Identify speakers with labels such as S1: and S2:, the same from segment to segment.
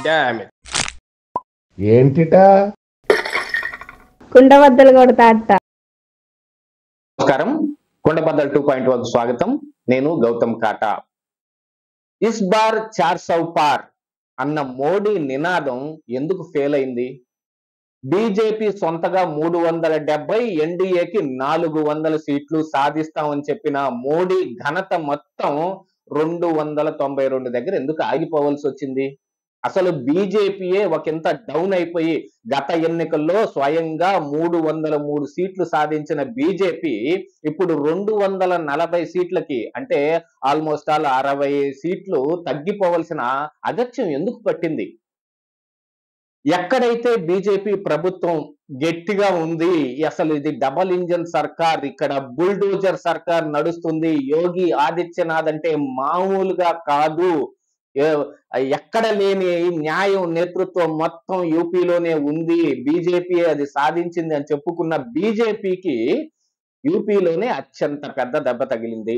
S1: Damn it.
S2: ఏంటిటా
S3: కుండబద్దలు కొడతా అత్త.
S1: నమస్కారం, కొండబద్దల్ 2.1 స్వాగతం. నేను గౌతమ్ కాటా. ఇస్ బార్ 400 పార్ అన్న మోడీ నినాదం ఎందుకు ఫెయిల్ అయింది? బీజేపీ సొంతగా 370, ఎన్డీఏకి 400 సీట్లు సాధిస్తామని చెప్పిన మోడీ ఘనత మొత్తం 292 దగ్గర ఎందుకు ఆగిపోవాల్సి వచ్చింది? అసలు బీజేపీయే ఒకంత డౌన్ అయిపోయి గత ఎన్నికల్లో స్వయంగా 303 సీట్లు సాధించిన బీజేపీ ఇప్పుడు 240 సీట్లకి, అంటే ఆల్మోస్ట్ ఆల్ 60 సీట్లు తగ్గిపోవలసిన అగత్యం ఎందుకు పట్టింది? ఎక్కడైతే బీజేపీ ప్రభుత్వం గట్టిగా ఉంది, అసలు ఇది డబల్ ఇంజన్ సర్కార్, ఇక్కడ బుల్డోజర్ సర్కార్ నడుస్తుంది, యోగి ఆదిత్యనాథ్ అంటే మామూలుగా కాదు, ఎక్కడ లేని న్యాయం నేతృత్వం మొత్తం యూపీలోనే ఉంది, బీజేపీ అది సాధించింది అని చెప్పుకున్న బీజేపీకి యూపీలోనే అత్యంత పెద్ద దెబ్బ తగిలింది.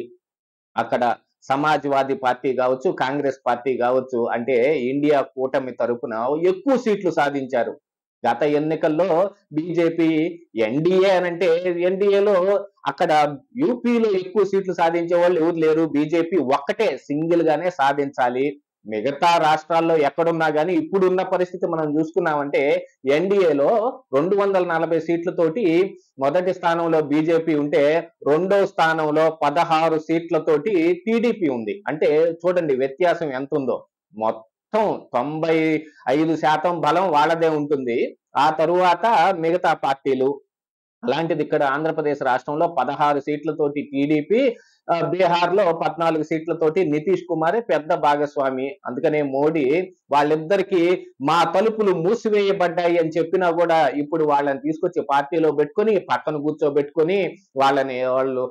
S1: అక్కడ సమాజ్వాదీ పార్టీ కావచ్చు, కాంగ్రెస్ పార్టీ కావచ్చు, అంటే ఇండియా కూటమి తరపున ఎక్కువ సీట్లు సాధించారు. గత ఎన్నికల్లో బీజేపీ ఎన్డీఏ అనంటే ఎన్డీఏలో అక్కడ యూపీలో ఎక్కువ సీట్లు సాధించే వాళ్ళు ఎవరు లేరు, బీజేపీ ఒక్కటే సింగిల్ గానే సాధించాలి. మిగతా రాష్ట్రాల్లో ఎక్కడున్నా కానీ ఇప్పుడున్న పరిస్థితి మనం చూసుకున్నామంటే ఎన్డీఏలో 240 సీట్లతోటి మొదటి స్థానంలో బీజేపీ ఉంటే రెండో స్థానంలో 16 సీట్లతోటి టీడీపీ ఉంది. అంటే చూడండి వ్యత్యాసం ఎంత ఉందో. మొత్తం 95% బలం వాళ్ళదే ఉంటుంది, ఆ తరువాత మిగతా పార్టీలు. అలాంటిది ఇక్కడ ఆంధ్రప్రదేశ్ రాష్ట్రంలో 16 సీట్లతోటి టీడీపీ, బీహార్ లో 14 సీట్లతోటి నితీష్ కుమారే పెద్ద భాగస్వామి. అందుకనే మోడీ వాళ్ళిద్దరికి మా తలుపులు మూసివేయబడ్డాయి అని చెప్పినా కూడా ఇప్పుడు వాళ్ళని తీసుకొచ్చి పార్టీలో పెట్టుకొని పక్కన కూర్చోబెట్టుకొని వాళ్ళు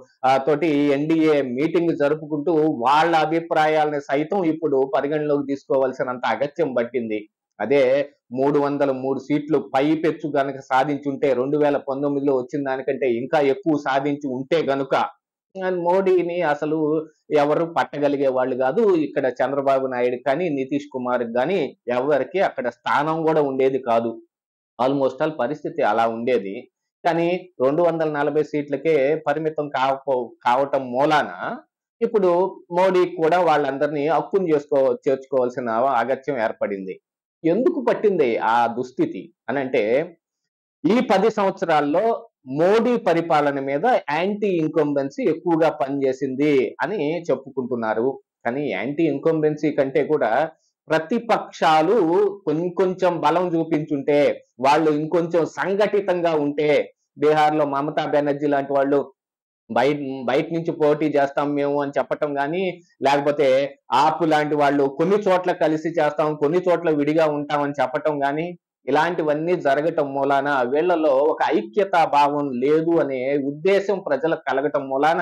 S1: తోటి ఎన్డీఏ మీటింగ్ జరుపుకుంటూ వాళ్ళ అభిప్రాయాలని సైతం ఇప్పుడు పరిగణలోకి తీసుకోవాల్సినంత అగత్యం పట్టింది. అదే 303 సీట్లు పైపెచ్చు గనక సాధించుంటే 2019లో వచ్చిన దానికంటే ఇంకా ఎక్కువ సాధించి ఉంటే గనుక మోడీని అసలు ఎవరు పట్టగలిగే వాళ్ళు కాదు. ఇక్కడ చంద్రబాబు నాయుడు కానీ నితీష్ కుమార్ కానీ ఎవరికి అక్కడ స్థానం కూడా ఉండేది కాదు. ఆల్మోస్ట్ ఆల్ పరిస్థితి అలా ఉండేది. కానీ 240 సీట్లకే పరిమితం కావటం మూలాన ఇప్పుడు మోడీ కూడా వాళ్ళందరినీ హక్కును చేర్చుకోవాల్సిన అగత్యం ఏర్పడింది. ఎందుకు పట్టింది ఆ దుస్థితి అనంటే, ఈ 10 సంవత్సరాల్లో మోడీ పరిపాలన మీద యాంటీ ఇన్కంబెన్సీ ఎక్కువగా పనిచేసింది అని చెప్పుకుంటున్నారు. కానీ యాంటీ ఇన్కంబెన్సీ కంటే కూడా ప్రతిపక్షాలు కొంచెం బలం చూపించుంటే, వాళ్ళు ఇంకొంచెం సంఘటితంగా ఉంటే, బీహార్లో మమతా బెనర్జీ లాంటి వాళ్ళు బయట నుంచి పోటీ చేస్తాం మేము అని చెప్పటం కానీ, లేకపోతే ఆపు లాంటి వాళ్ళు కొన్ని చోట్ల కలిసి చేస్తాం, కొన్ని చోట్ల విడిగా ఉంటామని చెప్పటం కానీ, ఇలాంటివన్నీ జరగటం మూలాన వీళ్లలో ఒక ఐక్యతా భావం లేదు అనే ఉద్దేశం ప్రజలకు కలగటం మూలాన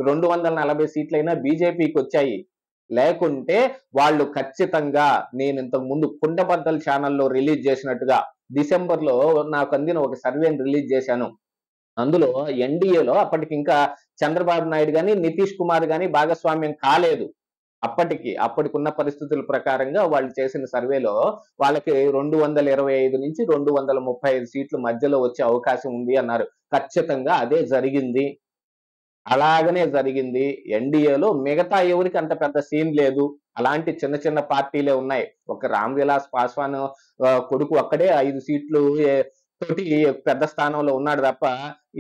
S1: 240 సీట్లైనా బీజేపీకి వచ్చాయి. లేకుంటే వాళ్ళు ఖచ్చితంగా, నేను ఇంతకు ముందు కుండబద్దల్ ఛానల్లో రిలీజ్ చేసినట్టుగా డిసెంబర్లో నాకు అందిన ఒక సర్వేని రిలీజ్ చేశాను. అందులో ఎన్డీఏలో అప్పటికి ఇంకా చంద్రబాబు నాయుడు కానీ నితీష్ కుమార్ కానీ భాగస్వామ్యం కాలేదు. అప్పటికున్న పరిస్థితుల ప్రకారంగా వాళ్ళు చేసిన సర్వేలో వాళ్ళకి 225 నుంచి 235 సీట్ల మధ్యలో వచ్చే అవకాశం ఉంది అన్నారు. ఖచ్చితంగా అదే జరిగింది. అలాగనే జరిగింది. ఎన్డీఏలో మిగతా ఎవరికి అంత పెద్ద సీన్ లేదు. అలాంటి చిన్న చిన్న పార్టీలే ఉన్నాయి. ఒక రామ్ విలాస్ పాస్వాన్ కొడుకు ఒక్కడే 5 సీట్లు తోటి పెద్ద స్థానంలో ఉన్నాడు తప్ప,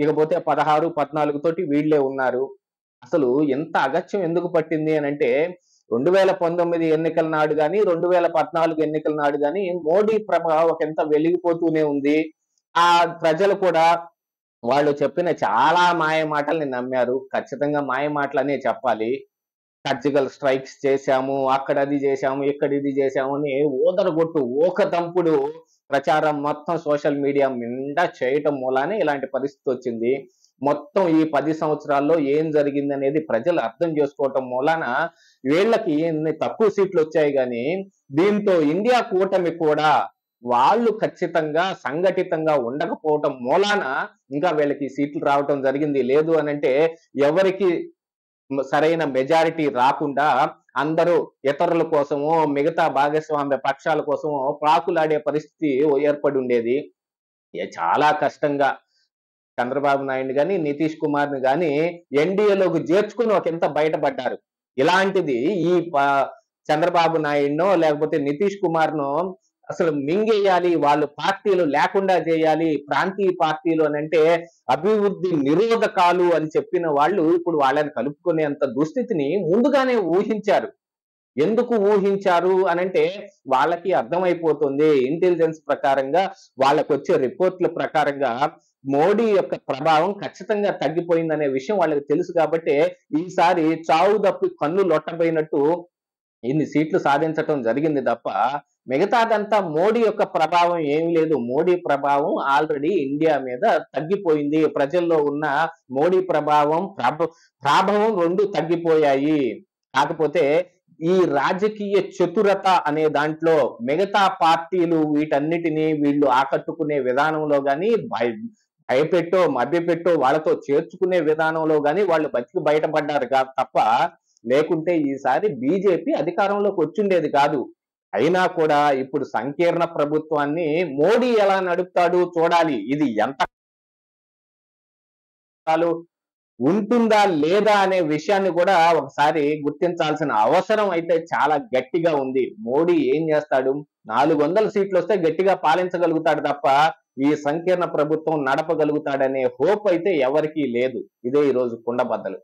S1: ఇకపోతే 16, 14 తోటి వీళ్లే ఉన్నారు. అసలు ఎంత అగత్యం ఎందుకు పట్టింది అని అంటే, 2019 ఎన్నికల నాడు కానీ 2014 ఎన్నికల నాడు కానీ మోడీ ప్రభావం ఒకంత వెలిగిపోతూనే ఉంది. ఆ ప్రజలు కూడా వాళ్ళు చెప్పిన చాలా మాయ మాటల్ని నమ్మారు. ఖచ్చితంగా మాయ మాటలనే చెప్పాలి. సర్జికల్ స్ట్రైక్స్ చేశాము, అక్కడ అది చేశాము, ఇక్కడ ఇది చేశాము అని ఓదరగొట్టు ఊకదంపుడు ప్రచారం మొత్తం సోషల్ మీడియా నిండా చేయటం మూలానే ఇలాంటి పరిస్థితి వచ్చింది. మొత్తం ఈ 10 సంవత్సరాల్లో ఏం జరిగింది అనేది ప్రజలు అర్థం చేసుకోవటం మూలాన వీళ్ళకి ఎన్ని తక్కువ సీట్లు వచ్చాయి. కానీ దీంతో ఇండియా కూటమి కూడా వాళ్ళు ఖచ్చితంగా సంఘటితంగా ఉండకపోవటం మూలాన ఇంకా వీళ్ళకి సీట్లు రావటం జరిగింది. లేదు అనంటే ఎవరికి సరైన మెజారిటీ రాకుండా అందరూ ఇతరుల కోసమో మిగతా భాగస్వామ్య పక్షాల కోసమో ప్రాకులాడే పరిస్థితి ఏర్పడి ఉండేది. చాలా కష్టంగా చంద్రబాబు నాయుడు గాని నితీష్ కుమార్ ని గాని ఎన్డీఏలోకి చేర్చుకుని ఒకంత బయటపడ్డారు. ఇలాంటిది ఈ చంద్రబాబు నాయుడునో లేకపోతే నితీష్ కుమార్ నో అసలు మింగేయాలి, వాళ్ళు పార్టీలు లేకుండా చేయాలి, ప్రాంతీయ పార్టీలు అని అంటే అభివృద్ధి నిరోధకాలు అని చెప్పిన వాళ్ళు ఇప్పుడు వాళ్ళని కలుపుకునేంత దుస్థితిని ముందుగానే ఊహించారు. ఎందుకు ఊహించారు అనంటే వాళ్ళకి అర్థమైపోతుంది. ఇంటెలిజెన్స్ ప్రకారంగా వాళ్ళకు వచ్చే రిపోర్ట్ల ప్రకారంగా మోడీ యొక్క ప్రభావం ఖచ్చితంగా తగ్గిపోయిందనే విషయం వాళ్ళకి తెలుసు కాబట్టి ఈసారి చావు తప్పి కన్ను లొట్టబోయినట్టు ఇన్ని సీట్లు సాధించటం జరిగింది తప్ప మిగతాదంతా మోడీ యొక్క ప్రభావం ఏమీ లేదు. మోడీ ప్రభావం ఆల్రెడీ ఇండియా మీద తగ్గిపోయింది. ప్రజల్లో ఉన్న మోడీ ప్రాభవం రెండు తగ్గిపోయాయి. కాకపోతే ఈ రాజకీయ చతురత అనే దాంట్లో మిగతా పార్టీలు వీటన్నిటినీ వీళ్ళు ఆకట్టుకునే విధానంలో గాని భయపెట్టో మభ్యపెట్టో వాళ్ళతో చేర్చుకునే విధానంలో గాని వాళ్ళు బయటపడ్డారు తప్ప లేకుంటే ఈసారి బీజేపీ అధికారంలోకి వచ్చిండేది కాదు. అయినా కూడా ఇప్పుడు సంకీర్ణ ప్రభుత్వాన్ని మోడీ ఎలా నడుపుతాడు చూడాలి. ఇది ఎంత ఉంటుందా లేదా అనే విషయాన్ని కూడా ఒకసారి గుర్తించాల్సిన అవసరం అయితే చాలా గట్టిగా ఉంది. మోడీ ఏం చేస్తాడు? 400 సీట్లు వస్తే గట్టిగా పాలించగలుగుతాడు తప్ప ఈ సంకీర్ణ ప్రభుత్వం నడపగలుగుతాడనే హోప్ అయితే ఎవరికీ లేదు. ఇదే ఈ రోజు కుండబద్దలు.